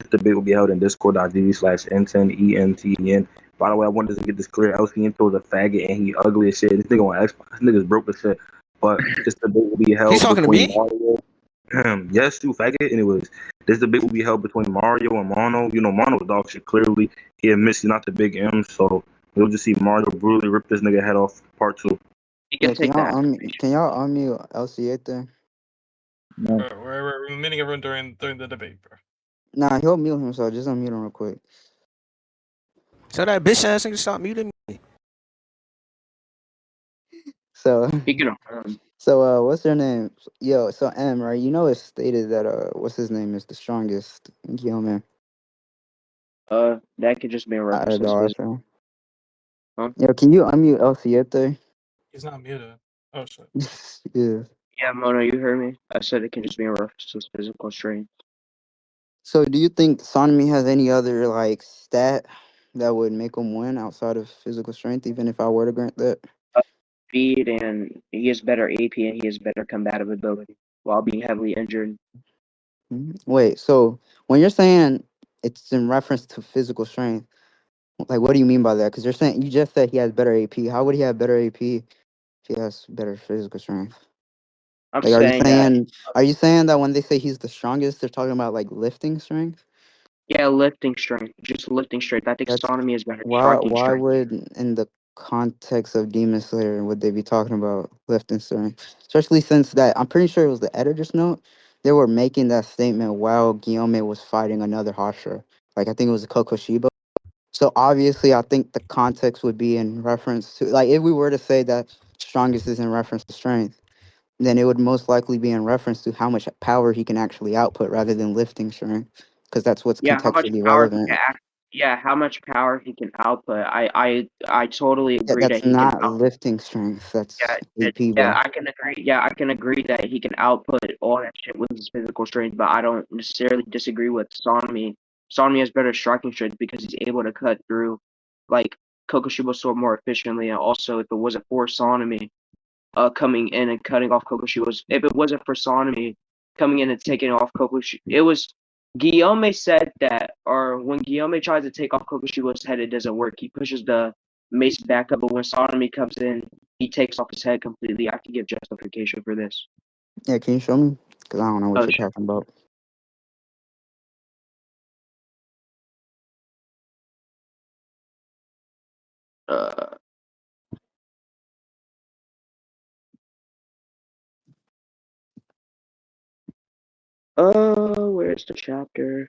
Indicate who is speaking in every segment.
Speaker 1: This debate will be held in discord.gg/Enten, ENTN. By the way, I wanted to get this clear. LCN was a faggot and he ugly as shit. This nigga on Xbox. This nigga's broke as shit. But this debate will be
Speaker 2: He's
Speaker 1: held
Speaker 2: talking to
Speaker 1: between
Speaker 2: me?
Speaker 1: Mario. Yes, you faggot. Anyways, this debate will be held between Mario and Mono. You know, Mono's dog shit. Clearly, he admits he's not the big M, so we'll just see Mario brutally rip this nigga head off. Part 2.
Speaker 3: You
Speaker 4: Yeah,
Speaker 3: can take that.
Speaker 4: can y'all unmute LC8 there?
Speaker 5: No. We're meeting everyone during the debate, bro.
Speaker 4: Nah, he'll mute himself. Just unmute him real quick.
Speaker 2: Tell that bitch ass nigga to stop muting me.
Speaker 4: So,
Speaker 3: Speaking of
Speaker 4: what's their name? Yo, so M, right? You know, it's stated that what's his name is the strongest Guillaume
Speaker 3: that could just be a
Speaker 4: out
Speaker 3: reference
Speaker 4: of the
Speaker 3: to his physical.
Speaker 4: Arthur.
Speaker 3: Huh?
Speaker 4: Yo, can you unmute LC8 there?
Speaker 5: He's not muted. Oh shit.
Speaker 4: Yeah.
Speaker 3: Yeah, Mono, you heard me. I said it can just be a reference to his physical strength.
Speaker 4: So, do you think Sonomy has any other like stat that would make him win outside of physical strength? Even if I were to grant that.
Speaker 3: Speed, and he has better AP and he has better combative ability while being heavily injured.
Speaker 4: Wait, so when you're saying it's in reference to physical strength, like what do you mean by that? Because you're saying you just said he has better AP. How would he have better AP if he has better physical strength?
Speaker 3: I'm
Speaker 4: Like,
Speaker 3: saying that,
Speaker 4: are you saying that when they say he's the strongest, they're talking about like lifting strength?
Speaker 3: yeah, lifting strength, just lifting strength. I think
Speaker 4: That's
Speaker 3: Sonomy is better
Speaker 4: why.
Speaker 3: striking
Speaker 4: Why
Speaker 3: strength.
Speaker 4: would in the context of Demon Slayer would they be talking about lifting strength? Especially since that I'm pretty sure it was the editor's note. They were making that statement while Guillaume was fighting another Hashira. Like I think it was a Kokoshiba. So obviously, I think the context would be in reference to, like, if we were to say that strongest is in reference to strength, then it would most likely be in reference to how much power he can actually output rather than lifting strength, because that's what's
Speaker 3: Yeah, how much
Speaker 4: contextually
Speaker 3: power he can
Speaker 4: relevant.
Speaker 3: yeah, how much power he can output. I totally
Speaker 4: Yeah,
Speaker 3: agree that
Speaker 4: that's
Speaker 3: he can
Speaker 4: not lifting strength.
Speaker 3: yeah,
Speaker 4: That's AP,
Speaker 3: yeah,
Speaker 4: bro.
Speaker 3: I can agree. Yeah, I can agree that he can output all that shit with his physical strength, but I don't necessarily disagree with Sonomy. Sonomy has better striking strength because he's able to cut through like Kokoshiba's sword more efficiently, and also if it wasn't for Sonomy coming in and cutting off Kokoshiba's, if it wasn't for Sonomy coming in and taking off Kokoshiba, it was Guillaume said that, or when Guillaume tries to take off Kokoshiba's head, it doesn't work. He pushes the mace back up, but when Sonomy comes in, he takes off his head completely. I can give justification for this.
Speaker 4: Yeah, can you show me? Because I don't know what
Speaker 3: Oh,
Speaker 4: you're
Speaker 3: sure.
Speaker 4: talking about.
Speaker 3: Uh, where's the chapter?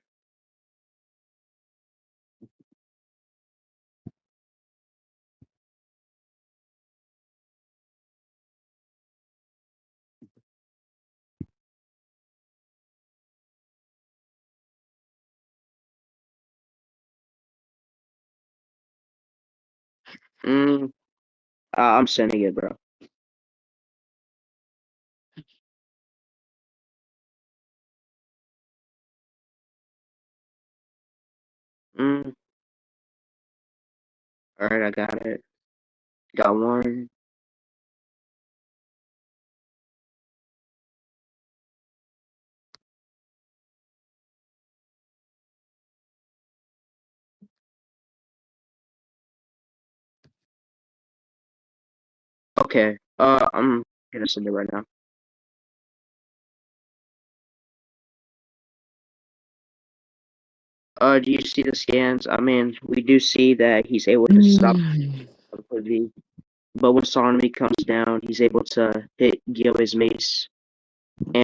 Speaker 3: I'm sending it, bro. Mm, all right, I got it. Got one. Okay. I'm gonna send it right now. Do you see the scans? I mean, we do see that he's able to stop the, but when Sonomy comes down, he's able to hit Guillaume's mace.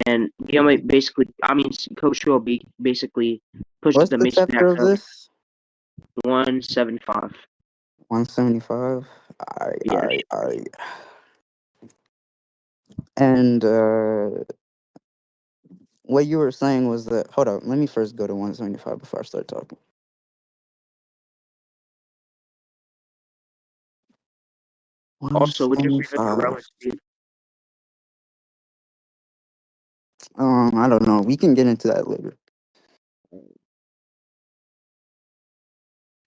Speaker 3: And Guillaume basically, I mean, Koshiro basically pushes
Speaker 4: What's
Speaker 3: the
Speaker 4: the
Speaker 3: mace back
Speaker 4: chapter of
Speaker 3: up
Speaker 4: this?
Speaker 3: 175.
Speaker 4: 175. Alright,
Speaker 3: Yeah.
Speaker 4: alright, alright. And what you were saying was that, hold up, let me first go to 175 before I start talking.
Speaker 3: Also, would you agree with the
Speaker 4: 175.
Speaker 3: relic speed?
Speaker 4: I don't know. We can get into that later.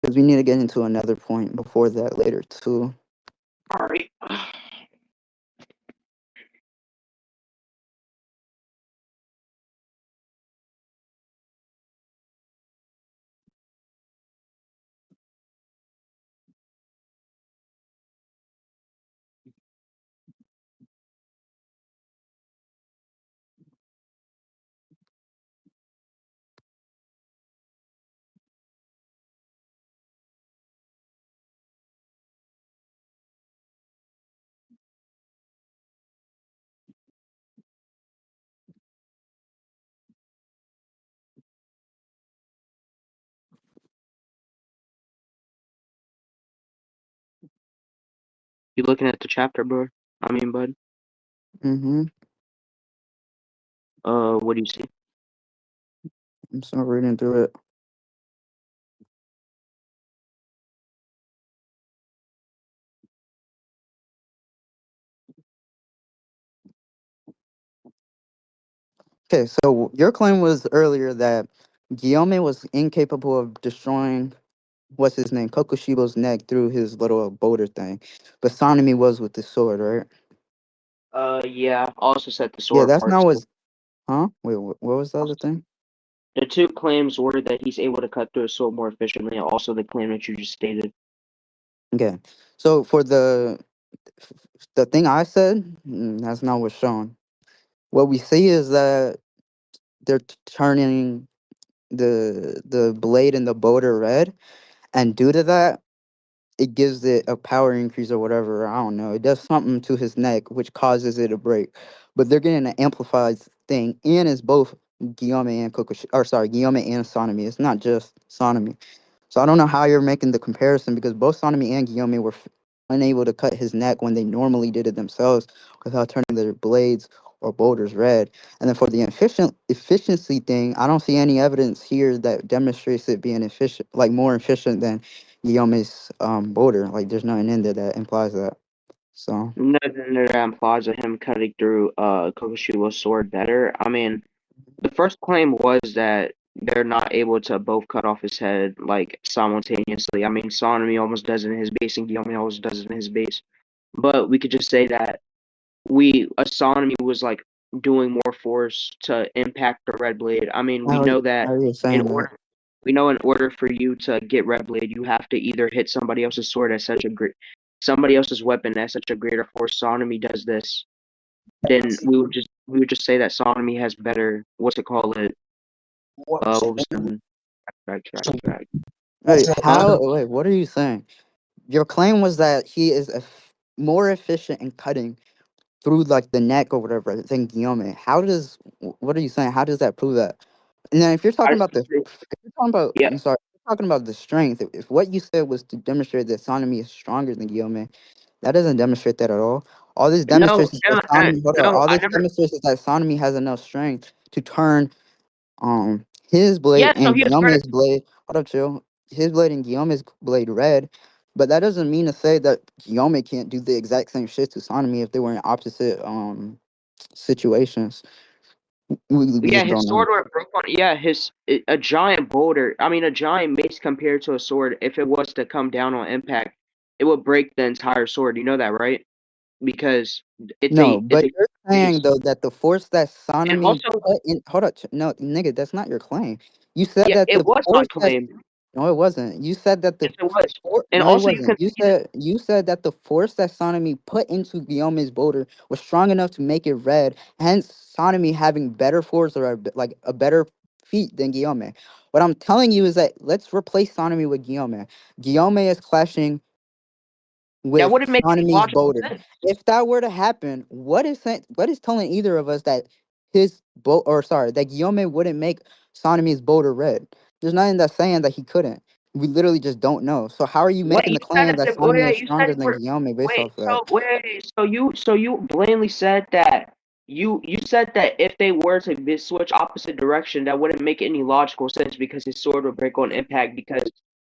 Speaker 4: Because we need to get into another point before that later, too.
Speaker 3: All right. You looking at the chapter, bro? I mean, bud.
Speaker 4: Mm-hmm.
Speaker 3: What do you see?
Speaker 4: I'm still reading through it. Okay, so your claim was earlier that Guillaume was incapable of destroying what's his name, Kokushibo's neck through his little boulder thing, but Sanemi was with the sword, right?
Speaker 3: Yeah. Also said the
Speaker 4: Yeah,
Speaker 3: sword
Speaker 4: that's
Speaker 3: parts.
Speaker 4: not what. Huh? Wait, what was the other thing?
Speaker 3: The two claims were that he's able to cut through a sword more efficiently, and also the claim that you just stated.
Speaker 4: Okay, so for the thing I said, that's not what's shown. What we see is that they're turning the blade and the boulder red, and due to that, it gives it a power increase or whatever. I don't know. It does something to his neck, which causes it to break. But they're getting an amplified thing, and it's both Guillaume and Guillaume and Sonami. It's not just Sonami. So I don't know how you're making the comparison because both Sonami and Guillaume were unable to cut his neck when they normally did it themselves without turning their blades or boulders red. And then for the efficiency thing, I don't see any evidence here that demonstrates it being efficient, like more efficient than Guillaume's boulder. Like there's nothing in there that implies that. So
Speaker 3: Nothing that implies of him cutting through Kokushibo's sword better. I mean, the first claim was that they're not able to both cut off his head like simultaneously. I mean, Sonami almost does it in his base, and Guillaume almost does it in his base. But we could just say that Astronomy was like doing more force to impact the red blade. I mean,
Speaker 4: how are you
Speaker 3: in
Speaker 4: saying that?
Speaker 3: order in order for you to get red blade, you have to either hit somebody else's sword at such a great somebody else's weapon at such a greater force. Sonomy does this, then we would just say that Sonomy has better what's it called it? What was the track.
Speaker 4: Wait,
Speaker 3: Huh?
Speaker 4: wait, what are you saying? Your claim was that he is more efficient in cutting through like the neck or whatever than Guillaume. What are you saying? How does that prove that? And then if you're
Speaker 3: I
Speaker 4: talking about
Speaker 3: just
Speaker 4: if you're talking about,
Speaker 3: yeah.
Speaker 4: I'm sorry, if you're talking about the strength. If what you said was to demonstrate that Sonomy is stronger than Guillaume, that doesn't demonstrate that at all. All this
Speaker 3: No,
Speaker 4: demonstrates is that Sonomy. Hold on.
Speaker 3: no,
Speaker 4: All
Speaker 3: I
Speaker 4: this
Speaker 3: never.
Speaker 4: demonstrates is that Sonomy has enough strength to turn his blade
Speaker 3: Yeah, so
Speaker 4: and
Speaker 3: he has better.
Speaker 4: Guillaume's blade. Hold up, chill. His blade and Guillaume's blade red. But that doesn't mean to say that Guillaume can't do the exact same shit to Sonomy if they were in opposite situations. We
Speaker 3: Yeah,
Speaker 4: just
Speaker 3: his
Speaker 4: don't know.
Speaker 3: sword where it broke on. Yeah, a giant boulder. I mean, a giant mace compared to a sword. If it was to come down on impact, it would break the entire sword. You know that, right? Because
Speaker 4: No,
Speaker 3: it's
Speaker 4: but
Speaker 3: a
Speaker 4: you're saying
Speaker 3: mace,
Speaker 4: though that the force that
Speaker 3: and
Speaker 4: Sonomy
Speaker 3: also
Speaker 4: put in. Hold up, no, nigga, that's not your claim. You said
Speaker 3: yeah,
Speaker 4: that
Speaker 3: it
Speaker 4: the
Speaker 3: was my
Speaker 4: force that
Speaker 3: claim.
Speaker 4: no, it wasn't. You said that
Speaker 3: Yes, it was. And
Speaker 4: no, it
Speaker 3: also, you
Speaker 4: wasn't.
Speaker 3: conceded.
Speaker 4: You said that the force that Sonomy put into Guillaume's boulder was strong enough to make it red. Hence, Sonomy having better force or like a better feat than Guillaume. What I'm telling you is that let's replace Sonomy with Guillaume. Guillaume is clashing
Speaker 3: That
Speaker 4: with
Speaker 3: wouldn't make any
Speaker 4: Sonomy's
Speaker 3: logical
Speaker 4: boulder.
Speaker 3: sense.
Speaker 4: If that were to happen, what is telling either of us that that Guillaume wouldn't make Sonomy's boulder red? There's nothing that's saying that he couldn't. We literally just don't know. So how are you
Speaker 3: What
Speaker 4: making
Speaker 3: you
Speaker 4: the
Speaker 3: said
Speaker 4: claim
Speaker 3: that
Speaker 4: that
Speaker 3: the
Speaker 4: Sonomy is
Speaker 3: you said
Speaker 4: stronger
Speaker 3: you
Speaker 4: than
Speaker 3: were
Speaker 4: Guillaume based
Speaker 3: wait
Speaker 4: off of that?
Speaker 3: so you blatantly said that you said that if they were to switch opposite direction, that wouldn't make any logical sense because his sword would break on impact because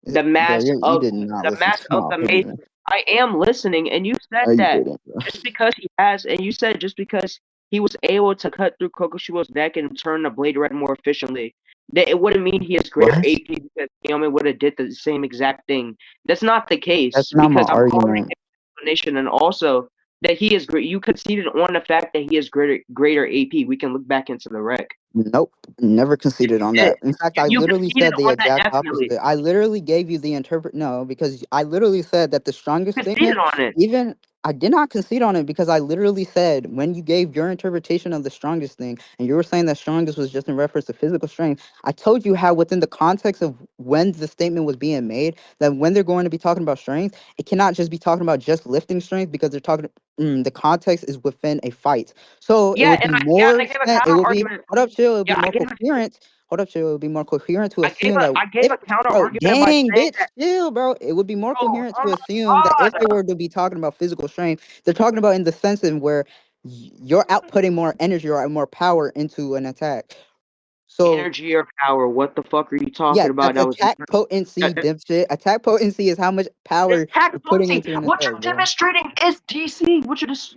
Speaker 4: Bro, you did not
Speaker 3: the
Speaker 4: listen
Speaker 3: mass
Speaker 4: to
Speaker 3: of
Speaker 4: my
Speaker 3: the mace.
Speaker 4: opinion.
Speaker 3: I am listening, and you said
Speaker 4: No, you
Speaker 3: that
Speaker 4: didn't, bro.
Speaker 3: just because he has, and you said just because he was able to cut through Kokushibo's neck and turn the blade red more efficiently, that it wouldn't mean he has greater
Speaker 4: What?
Speaker 3: AP because Naomi would have did the same exact thing. That's not the
Speaker 4: That's
Speaker 3: case
Speaker 4: not my
Speaker 3: because I've already
Speaker 4: argument.
Speaker 3: given an explanation, and also that he is great. You conceded on the fact that he has greater AP. We can look back into the rec.
Speaker 4: Nope, never conceded on
Speaker 3: You
Speaker 4: that. In fact, I literally
Speaker 3: conceded
Speaker 4: said the
Speaker 3: on that
Speaker 4: exact
Speaker 3: definitely.
Speaker 4: opposite. I literally gave you the no, because I literally said that the strongest
Speaker 3: Conceded
Speaker 4: statement,
Speaker 3: on it.
Speaker 4: even I did not concede on it because I literally said when you gave your interpretation of the strongest thing, and you were saying that strongest was just in reference to physical strength. I told you how within the context of when the statement was being made, that when they're going to be talking about strength, it cannot just be talking about just lifting strength because they're talking. The context is within a fight. So it
Speaker 3: Yeah,
Speaker 4: would be
Speaker 3: and I
Speaker 4: more
Speaker 3: gave a
Speaker 4: it
Speaker 3: counter
Speaker 4: would be
Speaker 3: argument.
Speaker 4: hold up chill, it would be
Speaker 3: Yeah, I
Speaker 4: more
Speaker 3: gave
Speaker 4: coherent Hold up, chill. It would be more coherent to assume that
Speaker 3: I gave
Speaker 4: if,
Speaker 3: a counter
Speaker 4: bro,
Speaker 3: argument by
Speaker 4: dang,
Speaker 3: saying
Speaker 4: bitch,
Speaker 3: that.
Speaker 4: chill, bro. It would be more
Speaker 3: Bro,
Speaker 4: coherent
Speaker 3: oh
Speaker 4: to
Speaker 3: my
Speaker 4: assume that if
Speaker 3: god,
Speaker 4: they were to be talking about physical strength, they're talking about in the sense in where you're outputting more energy or more power into an attack. So
Speaker 3: energy or power? What the fuck are you
Speaker 4: yeah,
Speaker 3: talking about?
Speaker 4: that's
Speaker 3: That was
Speaker 4: attack potency, dipshit. Attack potency is how much power
Speaker 3: attack
Speaker 4: you're putting
Speaker 3: potency.
Speaker 4: into an
Speaker 3: What
Speaker 4: attack,
Speaker 3: you're
Speaker 4: bro.
Speaker 3: demonstrating is DC.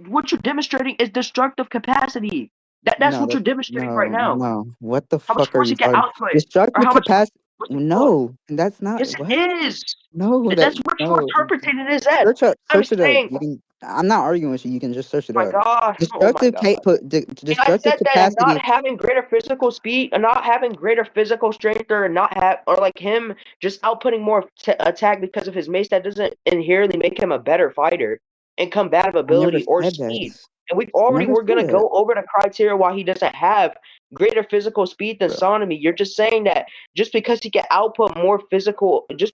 Speaker 3: What you're demonstrating is destructive capacity. That's
Speaker 4: No,
Speaker 3: what
Speaker 4: that
Speaker 3: you're demonstrating right
Speaker 4: no,
Speaker 3: now.
Speaker 4: no. What the
Speaker 3: How much
Speaker 4: fuck are
Speaker 3: force
Speaker 4: you
Speaker 3: you can
Speaker 4: talking?
Speaker 3: output, or
Speaker 4: Destructive
Speaker 3: how much
Speaker 4: capacity?
Speaker 3: what's it called?
Speaker 4: No, that's not
Speaker 3: Yes,
Speaker 4: what.
Speaker 3: it is.
Speaker 4: No, that
Speaker 3: That's what you're
Speaker 4: no.
Speaker 3: interpreting it as.
Speaker 4: Search up,
Speaker 3: I'm
Speaker 4: search it up.
Speaker 3: saying,
Speaker 4: You can. I'm not arguing with you. You can just search it
Speaker 3: my
Speaker 4: up.
Speaker 3: God, oh my
Speaker 4: Destructive
Speaker 3: God. And I
Speaker 4: destructive
Speaker 3: said that not
Speaker 4: capacity.
Speaker 3: having greater physical speed, and not having greater physical strength, or not have, or like him just outputting more attack because of his mace, that doesn't inherently make him a better fighter in combative
Speaker 4: I never
Speaker 3: ability or
Speaker 4: said that.
Speaker 3: speed. And
Speaker 4: I never
Speaker 3: we're
Speaker 4: said
Speaker 3: gonna
Speaker 4: that,
Speaker 3: go over the criteria why he doesn't have greater physical speed than
Speaker 4: bro.
Speaker 3: Sonomy. You're just saying that just because he can output more physical, damage, just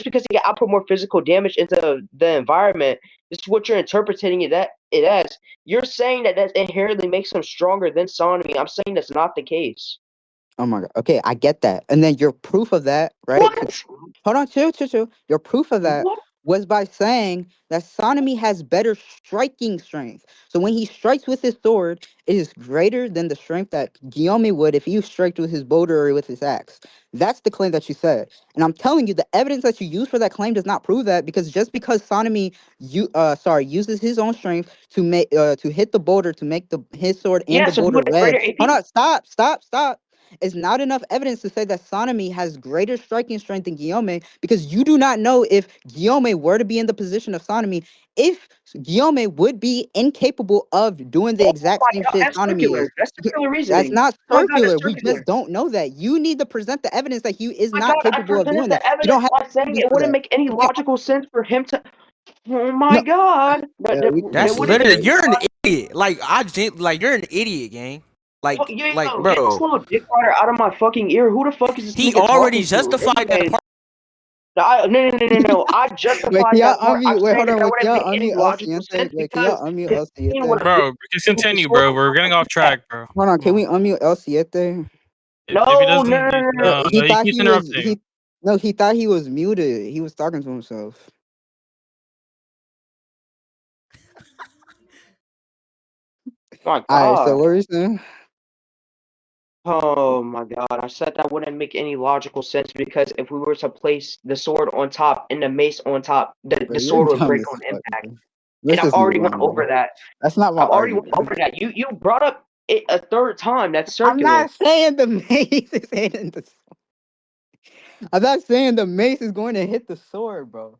Speaker 3: because he can output more physical damage into the environment, this is what you're interpreting it as. You're saying that inherently makes him stronger than Sonomy. I'm saying that's not the case.
Speaker 4: Oh my god. Okay, I get that. And then your proof of that, right?
Speaker 3: What?
Speaker 4: Hold on, chill, chill, chill. Your proof of that
Speaker 3: What?
Speaker 4: was by saying that Sonomy has better striking strength. So when he strikes with his sword, it is greater than the strength that Guillaume would if he striked with his boulder or with his axe. That's the claim that you said. And I'm telling you, the evidence that you use for that claim does not prove that, because just because Sonomy uses his own strength to make to hit the boulder to make his sword and
Speaker 3: Yeah,
Speaker 4: the
Speaker 3: so he
Speaker 4: boulder
Speaker 3: would have greater
Speaker 4: web. Hold
Speaker 3: AP.
Speaker 4: on, stop. It's not enough evidence to say that Sonomy has greater striking strength than Guillaume, because you do not know if Guillaume were to be in the position of Sonomy, if Guillaume would be incapable of doing the
Speaker 3: Oh
Speaker 4: exact
Speaker 3: my
Speaker 4: same
Speaker 3: god,
Speaker 4: shit
Speaker 3: that's
Speaker 4: Sonomy is.
Speaker 3: circular. That's circular
Speaker 4: That's
Speaker 3: reasoning.
Speaker 4: not
Speaker 3: Oh my god,
Speaker 4: circular.
Speaker 3: that's
Speaker 4: We just
Speaker 3: circular.
Speaker 4: don't know that. You need to present the evidence that he is
Speaker 3: Oh my
Speaker 4: not
Speaker 3: god, I
Speaker 4: capable of
Speaker 3: presented
Speaker 4: doing that.
Speaker 3: the
Speaker 4: You don't
Speaker 3: evidence
Speaker 4: have
Speaker 3: by saying
Speaker 4: evidence
Speaker 3: it
Speaker 4: for
Speaker 3: wouldn't
Speaker 4: that.
Speaker 3: make any
Speaker 4: Okay,
Speaker 3: logical sense for him to. Oh my
Speaker 4: no,
Speaker 3: god,
Speaker 4: yeah, we can
Speaker 2: That's
Speaker 3: that wouldn't
Speaker 4: agree.
Speaker 3: make
Speaker 2: literally
Speaker 3: any
Speaker 2: you're an
Speaker 3: logical.
Speaker 2: idiot. Like you're an idiot, gang.
Speaker 3: Fuck, yo, get this
Speaker 2: Bro,
Speaker 3: little dick rider out of my fucking ear. Who the fuck is this
Speaker 2: he
Speaker 3: nigga
Speaker 2: already
Speaker 3: talking to?
Speaker 2: justified that
Speaker 3: Anyway,
Speaker 2: part.
Speaker 3: no. I
Speaker 4: Wait, can
Speaker 3: justified
Speaker 4: y'all
Speaker 3: that part. I'm
Speaker 4: unmute? Wait,
Speaker 3: saying
Speaker 4: hold on.
Speaker 3: that
Speaker 4: Wait, can
Speaker 3: wouldn't
Speaker 4: y'all
Speaker 3: make any
Speaker 4: unmute El
Speaker 3: logical
Speaker 4: Siguiente?
Speaker 3: sense
Speaker 4: Wait, can y'all
Speaker 3: because
Speaker 4: unmute
Speaker 3: his
Speaker 4: El
Speaker 3: pain
Speaker 4: Siguiente?
Speaker 3: would have
Speaker 5: Bro, just continue,
Speaker 3: sword
Speaker 5: bro.
Speaker 3: would
Speaker 5: We're getting off
Speaker 3: have.
Speaker 5: track, bro.
Speaker 4: Hold on,
Speaker 5: Come
Speaker 4: can
Speaker 5: on.
Speaker 4: we unmute El Siete?
Speaker 5: If he
Speaker 3: No, no,
Speaker 5: doesn't,
Speaker 3: no, no, no.
Speaker 5: no,
Speaker 4: He
Speaker 5: no, he
Speaker 4: thought
Speaker 5: keeps
Speaker 4: he was
Speaker 5: interrupting.
Speaker 4: he no, he thought he was muted. He was talking to himself.
Speaker 3: My
Speaker 4: All right, so
Speaker 3: God.
Speaker 4: what are you saying?
Speaker 3: Oh my God. I said that wouldn't make any logical sense because if we were to place the sword on top and the mace on top,
Speaker 4: Bro,
Speaker 3: the
Speaker 4: you're
Speaker 3: sword would
Speaker 4: dumb
Speaker 3: break
Speaker 4: as
Speaker 3: on
Speaker 4: fuck,
Speaker 3: impact.
Speaker 4: bro.
Speaker 3: And
Speaker 4: Let's
Speaker 3: I've
Speaker 4: just move
Speaker 3: already went
Speaker 4: on, bro.
Speaker 3: over that.
Speaker 4: That's not my
Speaker 3: I've already went
Speaker 4: argument, bro.
Speaker 3: over that. You brought up it a third time. That's
Speaker 4: I'm
Speaker 3: circular.
Speaker 4: not saying the mace is hitting the. I'm not saying the mace is going to hit the sword, bro.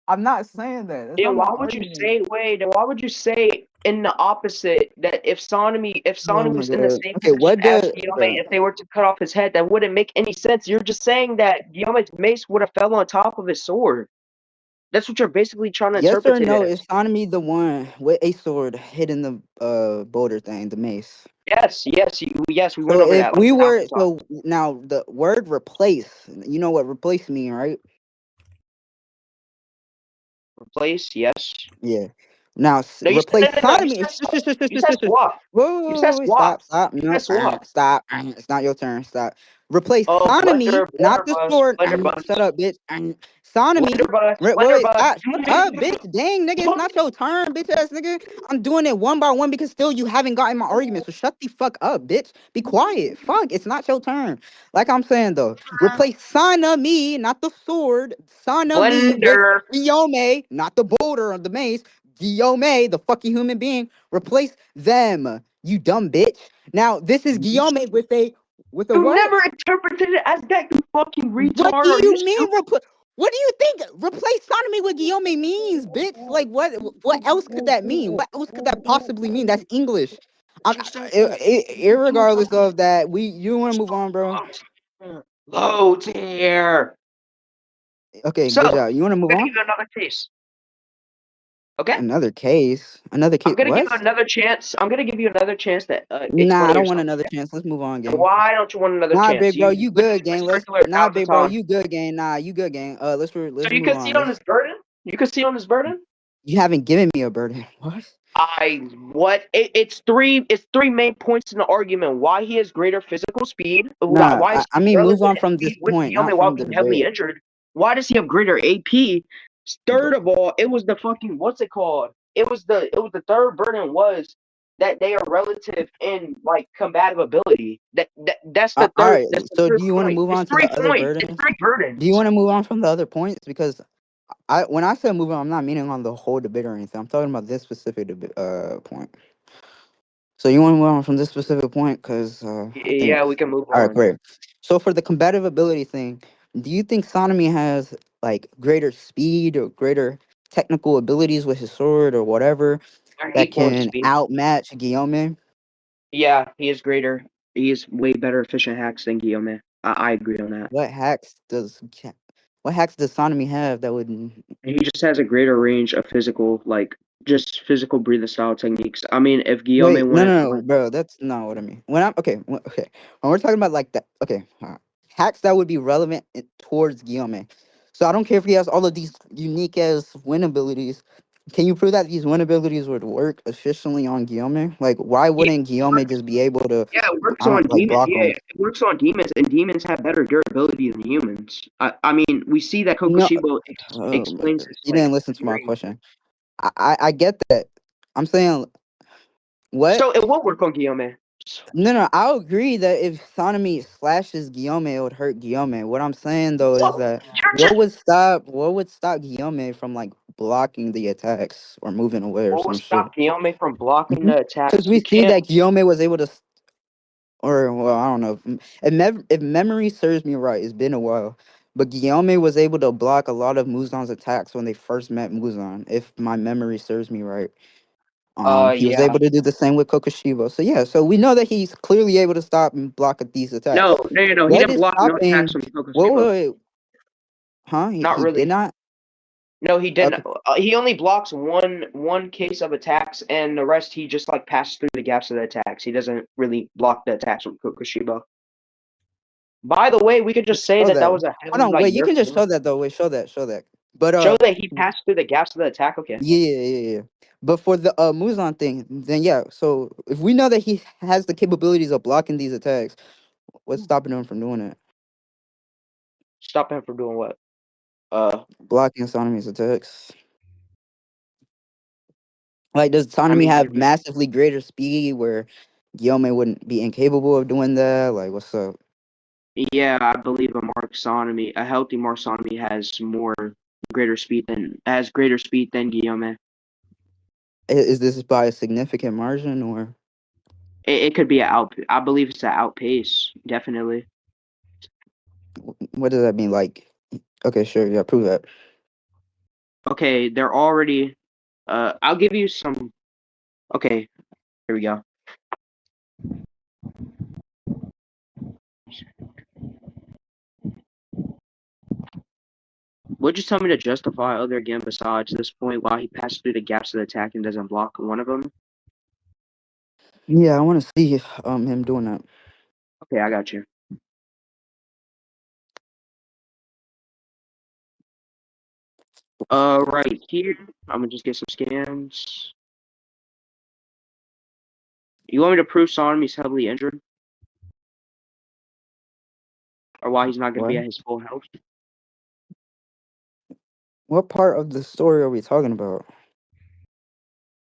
Speaker 4: I'm not saying that. That's not
Speaker 3: Then
Speaker 4: my
Speaker 3: why would you
Speaker 4: argument.
Speaker 3: say wait? Then why would you say in the opposite that if
Speaker 4: Oh
Speaker 3: Sonomy
Speaker 4: my
Speaker 3: was in the
Speaker 4: god.
Speaker 3: same
Speaker 4: Okay,
Speaker 3: position
Speaker 4: what
Speaker 3: as
Speaker 4: the,
Speaker 3: Guillaume,
Speaker 4: bro?
Speaker 3: if they were to cut off his head, that wouldn't make any sense. You're just saying that Guillaume's mace would have fell on top of his sword. That's what you're basically trying to
Speaker 4: Yes or
Speaker 3: interpret it
Speaker 4: no?
Speaker 3: as.
Speaker 4: Is Sonomy the one with a sword hitting the boulder thing, the mace?
Speaker 3: Yes, we went
Speaker 4: So
Speaker 3: over
Speaker 4: if
Speaker 3: that like
Speaker 4: we
Speaker 3: a
Speaker 4: were
Speaker 3: thousand times.
Speaker 4: so now the word replace, you know what replace mean, right?
Speaker 3: Replace, yes.
Speaker 4: Yeah. Now
Speaker 3: No, you said
Speaker 4: replace
Speaker 3: no.
Speaker 4: sodomy.
Speaker 3: You said swap. You said
Speaker 4: Whoa,
Speaker 3: swap.
Speaker 4: stop.
Speaker 3: You
Speaker 4: No,
Speaker 3: said swap.
Speaker 4: stop. It's not your turn. Stop. Replace
Speaker 3: Oh,
Speaker 4: sodomy, not the sword.
Speaker 3: blunderbuss,
Speaker 4: Shut up, bitch. Sodomy. Wait,
Speaker 3: blunderbuss.
Speaker 4: stop. Shut up, bitch. Dang, nigga, it's not your turn, bitch ass nigga. I'm doing it one by one because still you haven't gotten my argument. So shut the fuck up, bitch. Be quiet. Fuck, it's not your turn. Like I'm saying though, replace sodomy, not the sword. Sodomy with
Speaker 3: Blender.
Speaker 4: Guillaume, not the boulder or the mace. Guillaume, the fucking human being, replace them. You dumb bitch. Now this is Guillaume with a
Speaker 3: You
Speaker 4: what?
Speaker 3: never interpreted it as that, you fucking
Speaker 4: What
Speaker 3: retard.
Speaker 4: do
Speaker 3: Are you
Speaker 4: you mean
Speaker 3: stupid?
Speaker 4: what do you think replace sodomy with Guillaume means, bitch? Like what else could that mean? What else could that possibly mean? That's English. Irregardless of that, you want to move on, bro?
Speaker 3: Low tier.
Speaker 4: Okay,
Speaker 3: So,
Speaker 4: good
Speaker 3: I'm
Speaker 4: job. You want to move
Speaker 3: gonna give
Speaker 4: on?
Speaker 3: you another case. Okay?
Speaker 4: Another case. Another
Speaker 3: I'm
Speaker 4: case.
Speaker 3: gonna give
Speaker 4: What?
Speaker 3: you another chance. I'm gonna give you another chance to
Speaker 4: Nah, I
Speaker 3: explain
Speaker 4: don't want
Speaker 3: yourself.
Speaker 4: another chance. Let's move on,
Speaker 3: And
Speaker 4: gang.
Speaker 3: why don't you want another
Speaker 4: Nah,
Speaker 3: chance?
Speaker 4: big bro,
Speaker 3: You
Speaker 4: you
Speaker 3: listened
Speaker 4: good,
Speaker 3: to it
Speaker 4: gang.
Speaker 3: circular a
Speaker 4: Nah,
Speaker 3: thousand
Speaker 4: big bro,
Speaker 3: times.
Speaker 4: you good, gang. Nah, you good, gang. Let's
Speaker 3: So you
Speaker 4: move
Speaker 3: concede
Speaker 4: on.
Speaker 3: on this burden? You concede on this burden?
Speaker 4: You haven't given me a burden. What?
Speaker 3: It's three main points in the argument. Why he has greater physical speed?
Speaker 4: Nah,
Speaker 3: Why is
Speaker 4: I
Speaker 3: he
Speaker 4: mean, move
Speaker 3: relative
Speaker 4: on from this
Speaker 3: speed with
Speaker 4: point,
Speaker 3: Guillaume
Speaker 4: not
Speaker 3: while
Speaker 4: from the
Speaker 3: being heavily
Speaker 4: debate.
Speaker 3: injured? Why does he have greater AP? Third of all, it was the fucking what's it called? It was the third burden was that they are relative in like combative ability. That's the
Speaker 4: All
Speaker 3: third.
Speaker 4: right.
Speaker 3: That's the
Speaker 4: So,
Speaker 3: third
Speaker 4: do you want to
Speaker 3: point.
Speaker 4: move
Speaker 3: It's
Speaker 4: on to
Speaker 3: three
Speaker 4: the other
Speaker 3: points. It's
Speaker 4: burdens?
Speaker 3: three
Speaker 4: Do you
Speaker 3: burdens.
Speaker 4: want to move on from the other points? Because when I say move on, I'm not meaning on the whole debate or anything. I'm talking about this specific point. So you want to move on from this specific point? Because I
Speaker 3: Yeah,
Speaker 4: think.
Speaker 3: we can move
Speaker 4: All right,
Speaker 3: on.
Speaker 4: great. So for the combative ability thing, do you think Sonomy has like greater speed or greater technical abilities with his sword or whatever
Speaker 3: I
Speaker 4: that
Speaker 3: hate going
Speaker 4: can
Speaker 3: speed.
Speaker 4: outmatch Guillaume?
Speaker 3: Yeah, he is greater. He is way better efficient hacks than Guillaume. I agree on that.
Speaker 4: What hacks does Sonomy have that would?
Speaker 3: He just has a greater range of physical, like just physical breathing style techniques. I mean, if
Speaker 4: Wait,
Speaker 3: Guillaume
Speaker 4: no,
Speaker 3: wouldn't
Speaker 4: no, no,
Speaker 3: like,
Speaker 4: bro. That's not what I mean. When I'm okay, okay. When we're talking about like that, okay, hacks that would be relevant towards Guillaume. So I don't care if he has all of these unique as win abilities. Can you prove that these win abilities would work efficiently on Guillaume? Like, why
Speaker 3: yeah,
Speaker 4: wouldn't
Speaker 3: it
Speaker 4: Guillaume
Speaker 3: works.
Speaker 4: just be able to?
Speaker 3: Yeah, it works
Speaker 4: I
Speaker 3: on
Speaker 4: don't like
Speaker 3: demons.
Speaker 4: block
Speaker 3: Yeah,
Speaker 4: him.
Speaker 3: it works on demons, and demons have better durability than humans. I mean, we see that
Speaker 4: No,
Speaker 3: Kokushibo
Speaker 4: oh my
Speaker 3: explains
Speaker 4: god,
Speaker 3: this
Speaker 4: you
Speaker 3: like
Speaker 4: didn't listen to my
Speaker 3: very.
Speaker 4: question. I get that. I'm saying what?
Speaker 3: So it will work on Guillaume.
Speaker 4: No, no, I'll agree that if Sonami slashes Guillaume, it would hurt Guillaume. What I'm saying though is
Speaker 3: Well,
Speaker 4: that
Speaker 3: you're just
Speaker 4: what would stop Guillaume from like blocking the attacks or moving away or
Speaker 3: what will
Speaker 4: some shit?
Speaker 3: stop Guillaume from blocking the
Speaker 4: Because
Speaker 3: attacks?
Speaker 4: we
Speaker 3: He
Speaker 4: see
Speaker 3: can't.
Speaker 4: that Guillaume was able to, or well, I don't know. If memory serves me right, it's been a while, but Guillaume was able to block a lot of Muzan's attacks when they first met Muzan. If my memory serves me right. He was
Speaker 3: Yeah.
Speaker 4: able to do the same with Kokushibo. So yeah, so we know that he's clearly able to stop and block these attacks.
Speaker 3: No, no, no, no. He
Speaker 4: What
Speaker 3: didn't
Speaker 4: is
Speaker 3: block no attacks
Speaker 4: stopping?
Speaker 3: from
Speaker 4: What?
Speaker 3: Kokushibo.
Speaker 4: Wait, huh?
Speaker 3: Not
Speaker 4: He did
Speaker 3: really.
Speaker 4: not.
Speaker 3: No, he didn't.
Speaker 4: Okay,
Speaker 3: He only blocks one case of attacks, and the rest he just like passes through the gaps of the attacks. He doesn't really block the attacks with Kokushibo. By the way, we could just say
Speaker 4: show
Speaker 3: that that
Speaker 4: that.
Speaker 3: was a
Speaker 4: Hold
Speaker 3: heavily
Speaker 4: on,
Speaker 3: like
Speaker 4: wait. You can
Speaker 3: nerfed
Speaker 4: just
Speaker 3: move.
Speaker 4: show that though. Wait, show that. Show that. But
Speaker 3: Show that he passed through the gaps of the attack. Okay.
Speaker 4: yeah. But for the Muzan thing, then yeah. So if we know that he has the capabilities of blocking these attacks, what's stopping him from doing it?
Speaker 3: Stop him from doing what?
Speaker 4: Blocking Sonomi's attacks. Like, does
Speaker 3: I
Speaker 4: Sonomy
Speaker 3: mean,
Speaker 4: have massively greater speed where Guillaume wouldn't be incapable of doing that? Like, what's up?
Speaker 3: yeah, I believe a healthy Marksonomy has greater speed than Guillaume.
Speaker 4: Is this by a significant margin or
Speaker 3: It could be I believe it's an outpace, definitely.
Speaker 4: what does that mean? Like, okay, sure, yeah, prove that.
Speaker 3: Okay, they're already. I'll give you some. Okay, here we go. Would you tell me to justify other again besides this point while he passes through the gaps of the attack and doesn't block one of them?
Speaker 4: Yeah, I want to see him doing that.
Speaker 3: Okay, I got you. Right here, I'm gonna just get some scans. You want me to prove Sonomy's heavily injured, or why he's not gonna
Speaker 4: What?
Speaker 3: be at his full health?
Speaker 4: What part of the story are we talking about?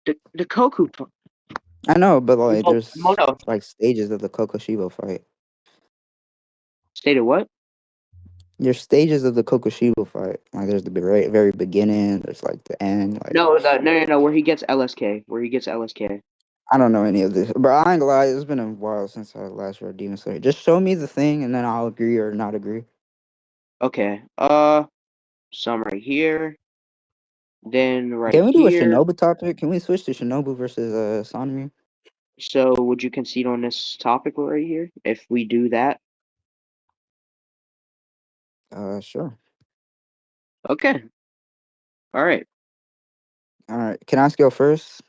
Speaker 3: The Koku
Speaker 4: I know, but like, there's
Speaker 3: Mono
Speaker 4: like stages of the Kokoshibo fight.
Speaker 3: stated what?
Speaker 4: There's stages of the Kokoshibo fight. Like, there's the very beginning. There's like the end. Like,
Speaker 3: No, where he gets LSK, where he gets LSK.
Speaker 4: I don't know any of this, but I ain't gonna lie. It's been a while since I last read Demon Slayer. Just show me the thing, and then I'll agree or not agree.
Speaker 3: Okay, some right here, then right
Speaker 4: Can we do a
Speaker 3: here.
Speaker 4: Shinobu topic? Can we switch to Shinobu versus Sanemi?
Speaker 3: So would you concede on this topic right here if we do that?
Speaker 4: Sure.
Speaker 3: Okay. All right.
Speaker 4: All right. Can I go first?